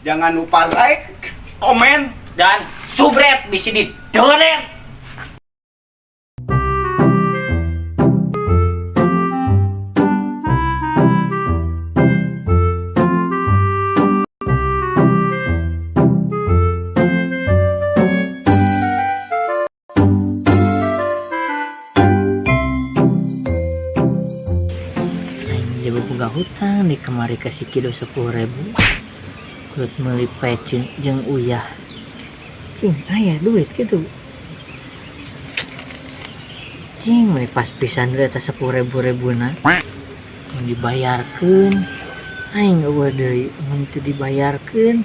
Jangan lupa like, komen, dan subscribe bisa di donate. Jadi boga hutang di kemari kasih kilo 10.000 kulit meuli pecin jeung uyah cing aya duit gitu cing meuli pas pisan deui eta 10.000 na yang dibayarkeun aing eueuh deui mun teu dibayarkeun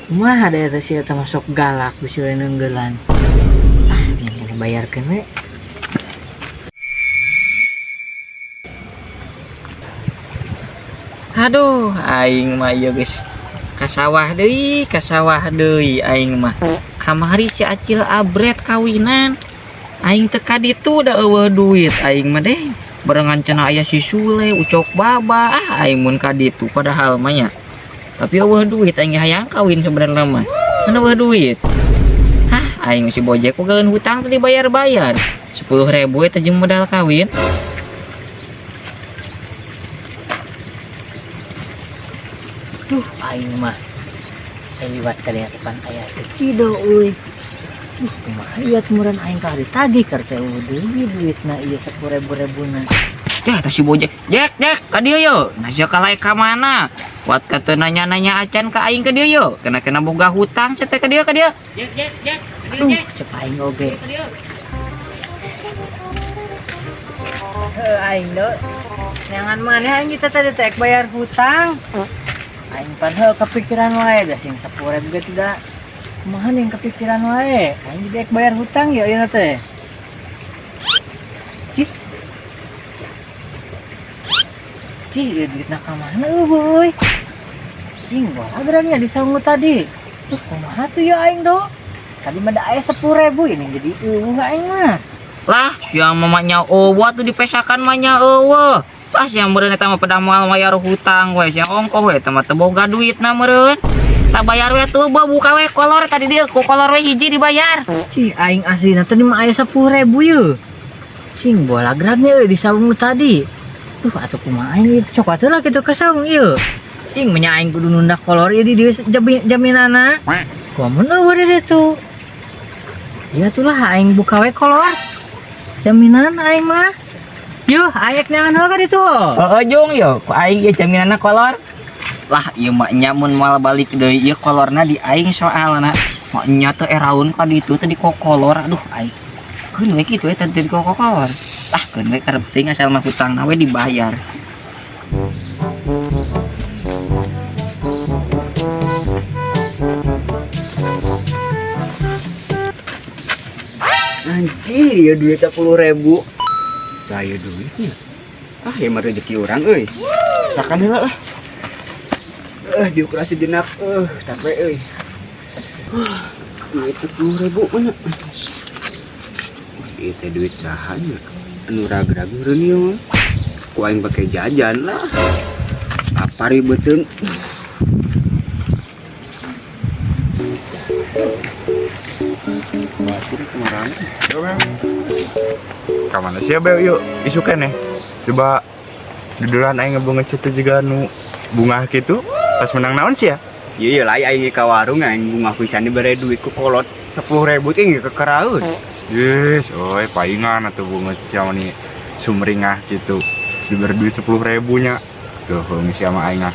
kumaha da eta si eta masuk galak bisi we neunggelan yang dibayarkeun we. Aduh, aing mah ieu geus ka sawah deui aing mah. Kamari si Acil abret kawinan. Aing teu ka ditu da eueuh duit aing mah deh. Barengan cenah aya si Sule, Ucok Baba, aing mun ka ditu padahal mah nya. Tapi eueuh duit aing hayang kawin sebenarnya mah. Kan eueuh duit. Aing si Bojek ogeun hutang teu dibayar-bayar. 10.000 eta jeung modal kawin. Aing mah liwat kali depan aya sekido euy. Kumaha ieu tumuran aing ka ditagih keur teh duitna ieu 10.000 na. Tah si Bojek, Jek, ka dieu yo. Nasa kalai ka mana? Kuat kata nanya-nanya acan ka aing ka dieu yo. Kena boga hutang cenah ka dieu. Jek. Cek aing oge. Aing do. Neangan maneh aing kita tadi teh bayar hutang. Aing padahal kepikiran wae dah sing 10.000 ge tidak kumaha yang kepikiran wae aing jadi bayar hutang ya ieu teh duitna ka mana euy cing bola gerannya di saung tadi kumaha tuh ya aing do tadi mah da aya 10.000 ini jadi aing mah lah siang mamanya eueuh tuh dipesakan manya eueuh. Pas yang meureun eta mah pada moal bayar hutang we, sia ongkoh we eta mah teu boga duitna meureun. Tak bayar we tuh buka we kolor tadi dia ku kolor we hiji dibayar. Cing aing aslina tadi mah aya 10.000 ye. Cing bola geraknya euy di saung tadi. Duh atuh kumaha aing cok atuh lah kitu ka saung ieu. Cing nya aing kudu nunda kolor ieu di dieu jaminana. Kumaha eueuh di ditu. Ya atuh lah aing buka we kolor. Jaminan aing mah. Yuh, ayak nyangan heula ka ditu. Heeh, Jung yo, ku aing ieu jaminanna kolor. Lah, ieu mah nya mun moal balik deui ieu kolorna di aing soalna. Mah nya teu eraun ka ditu teh di kokolor. Aduh, aing. Keun we kitu eta teh di kokolor. Tah, keun we karep teuing asal mah hutangna we dibayar. anjir ya duit 10.000. Saya duitnya. Ya mah rezeki orang euy. Sakan heula lah. Dioperasi jenak capek euy. Duit 10.000 mana? Itu duit sahanya. Anu ragu-ragu reunion. Ku aing pakai jajan lah. Apa ribeteun? Kemarin. Kamana sih ya yuk isukan nih coba dudulan aing ngebunga cete juga nu bunga gitu pas menang naon sih ya Iya lah aing ka warung aing bunga pisan dibere duit ku kolot 10.000 teh geus kekeraeun. yes oi paingan atau bunga siapa nih sumringah gitu diberi duit 10.000 nya tuh misi sama aing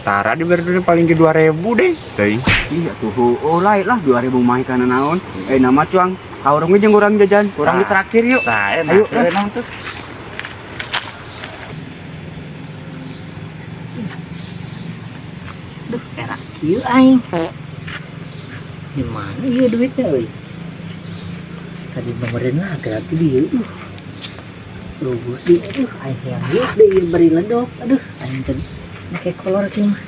Tara diberi duit paling ke 2.000 deh teuing. Iya tuh lain lah 2.000 mah kana naon nama cuang kaurung jeung urang jajan urang ditraktir yuk. Ayo enak tuh. Duh erak kieu aing di mana ieu duitnya euy tadi benerin lah gerak di dieu aing yang ieu deh ieu beri ledok aing teh make kolor kieu mah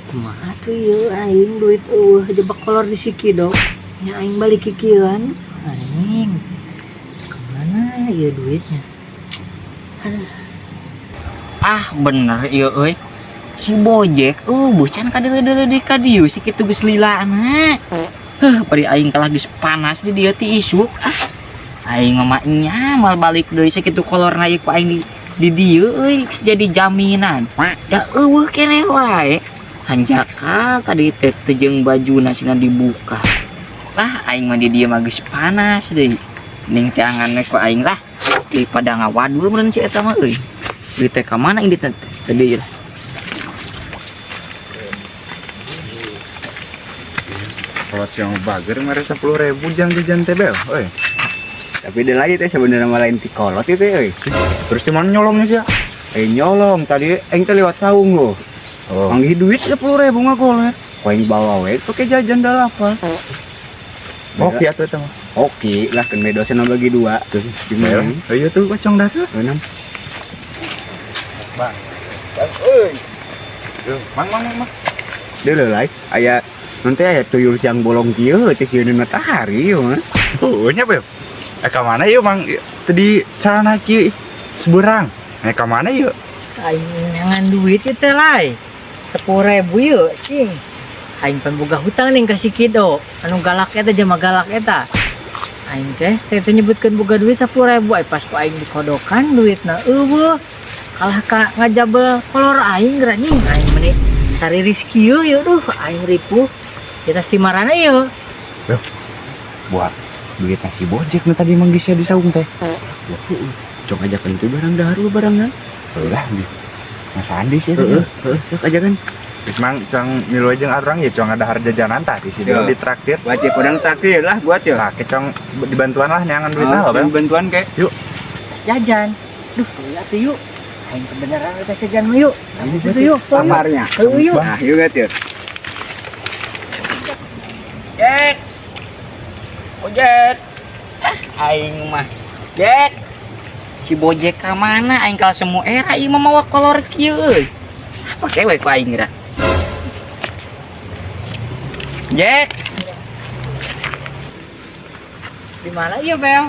kumaha tuh ieu aing duit jebak kolor di sikidok nya aing balik kikieuan aing kemana ieu duitnya Ah bener iya euy. Si Bojek bucan kadeuleudeuleud ka dieu sakitu geus lilana. Bari aing kalah geus panas di dieu ti isuk. Aing mah nyamal balik deui sakitu kolorna ieu ku aing di dieu euy jadi jaminan. Da eueuh keneh wae. Hanjaka tadi teh jeung bajuna cenah dibuka. Lah aing mah di dieu mah geus panas deui. Ning teh angan we ku aing lah daripada ngawadul meureun si eta mah euy. Di teh ka mana ini tadi lah. Kalau siang bager kemarin 10.000 jang jajan tebel, oi. Tapi ada lagi teh sebenarnya malah inti kolot itu euy. Terus di mana nyolongnya sih? Nyolong tadi aing teh lewat saung loh. Oh. Manggih duit 10.000 mah kolot. Ku aing bawa we pakai jajan da apa. Oke atuh eta mah. Oke lah kan dosen bagi dua. Terus gimana? Iya tuh kocong dah tuh. Enam. Bang. Euy. Tuh, mang. Deuleu lai aya nanti aya tuyul siang bolong kieu teh sieun matahari mah. Oh, nya beb. Ka mana yuk mang? Tadi celana kieu seberang. Ka mana yuk? Aing nyangan duit itu lai 10.000 yuk cing. Aing pan boga hutang nih kasih kido anu galak eta jama galak eta. Aing teh nyebutkeun boga duit 10.000 ai pas ku aing dikodokan duitna eueuh kalah ka ngajabel kolor aing geura nih aing meni cari rezeki yeuh duh aing ripuh kita timarana yeuh. Buat duit nasi Bojek nu tadi manggih sia di saung teh. Cok ajakan itu barang daharu barangna. Ulah Mas Andi sih itu. Cok ajakan. Geus mang cang milu jeung arang ya cong ada harga jajanan tah di sini Yo. di traktir. Buat ya kodang traktir lah buat ya. Nah, kecong dibantuan lah nyangan duit lah, Bang. bantuan kek. Jajan duh ya tuh yuk aing kebenaran kita jajan mah yuk itu yuk Kamarnya. yuk Nah, yuk atuh. Jek. Ojek. Aing mah. Jek. Si Bojek ka mana aing kal semu era ieu mah mawa kolor kieu euy. Pake we ku aing dah. Jek. di mana ieu bel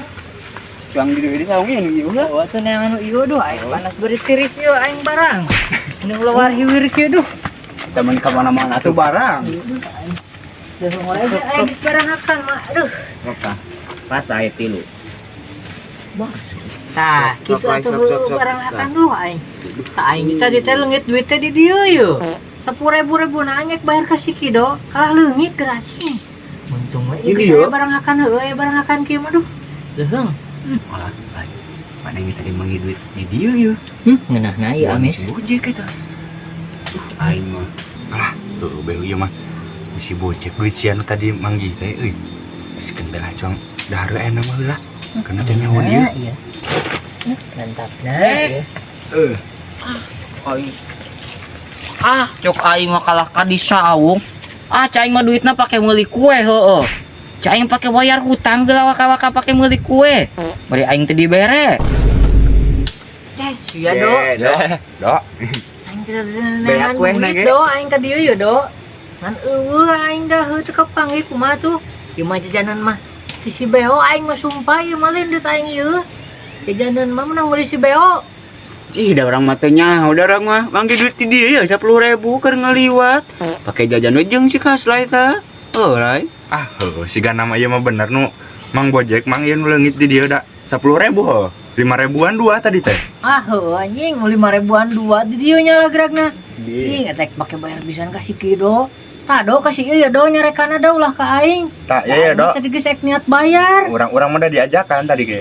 Suang di saung ini yuk lah. oh tuh yang anu ieu duh aing panas beri tiris yuk aing barang ini luar hiwir kieu duh Temen ka mana-mana tuh barang. Duh mulai aing barang akan mah aduh Oka. Pas aya tilu. tah kitu Sok, atuh sok, sok. barang akan duh aing tah aing tadi teh leungit duit teh di dieu yeuh 10.000 na anyek bayar ka si Kido kalah leungit geracing untung we Ini ieu yeuh. barang akan heueuh barang akan kieu mah duh leuheung Malah lain. Mana yang tadi manggih duit di dieu yeuh. ngeunahna ieu amis Si Bojek eta. Aing mah. Alah, tuh beu ieu mah. Si Bojek duit si anu tadi manggih teh euy. Geus kendala cong dahar enak mah heula. Karena teh nyawa dieu. iya mantapna Eh. ieu. Aing. Cok aing mah kalah ka di saung. Cai mah duitna pake meuli kue heueuh. Cai aing pake bayar hutang geula waka-waka pake meuli kue. Bari aing teu dibere. Sia do Dok. aing teh Beak nengan weh, duit nage. do aing ka dieu yeuh do ngan eueuh aing dah heuh teu kapanggih kumaha tuh ieu mah jajanan mah ti si Beo aing mah sumpah ieu mah lain duit aing ieu jajanan mah menang beli si Beo Ih, da orang matanya, udah orang mah manggih duit di dia ya 10.000 keur ngaliwat. Pakai jajan we jeung si Kasla eta. Oh, lai. Siga nama ieu mah bener nu Mang Bojek mang ieu nu leungit di dieu da 10.000 heuh. 5.000-an dua tadi teh. heuh anjing mau 5.000-an dua di dieu nya lah gerakna Di. ih eta pake bayar pisan ka si Kido tah do kasih ieu ya do nyarekana da ulah ka aing Tak ya Aing Dok. tadi geus ek niat bayar Urang-urang mah udah diajakan tadi ge.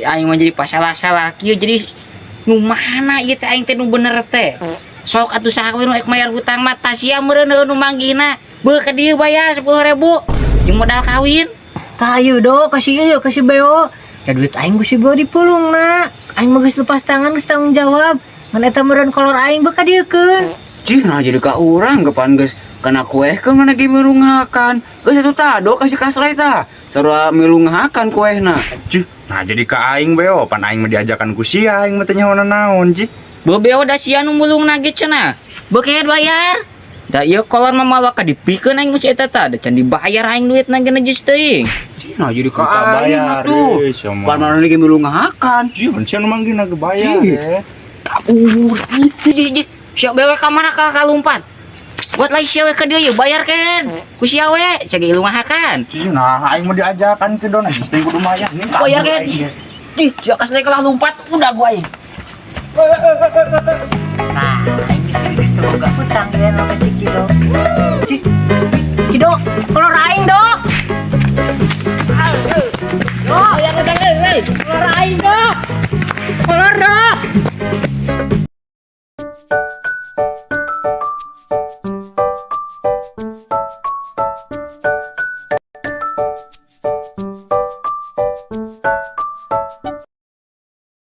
Aing mah jadi pasalah-salah kieu jadi nu mana ieu teh aing teh nu bener teh. Sok atuh saha we nu ek mayar hutang mah tas sia meureun nu manggihna. Beuh ka dieu bayar 10.000 jeung modal kawin. tah ieu do kasih ieu kasih Beo da duit aing ku si Beo dipulungna aing mah geus lepas tangan geus tanggung jawab ngan eta meureun kolor aing beuh ka dieukeun Cih, nah jadi ka urang kepan geus kana kuehkeun mana ge melungakan. Geus atuh tado kasih Kasla eta. Sarua melungakan kuehna. Cih, nah jadi ka aing beo pan aing mah diajakan ku si aing mah teh nyawana naon cih. Bebeo da sia nu mulungna ge cenah. Beuh keet bayar. Da ieu kolor mah mawa ka dipikeun aing mesti eta tah da can dibayar aing duitna ge neus teuing. Cih, nah jadi ka Buka aing bayar, atuh. sama. Pan mana ge melungakan. Cih, mun sia nu manggihna ge bayar. Cih. eh. Urang. Siap bewe ka mana ka kalumpat. Buat lagi siawe ke dia ya bayar kan. Ku siawe cagi ilungahakan. Nah, aing mau diajakan ke dona, geus teh kudu mayar. Ini Bayar kan. Ih, siap kasih kalah lompat udah gua aing. Nah, aing geus teu boga hutang ya sampai si Kido. Kido, kolor aing, Dok. Dok, Bayar utang euy. kolor aing, Dok. Kolor, Dok.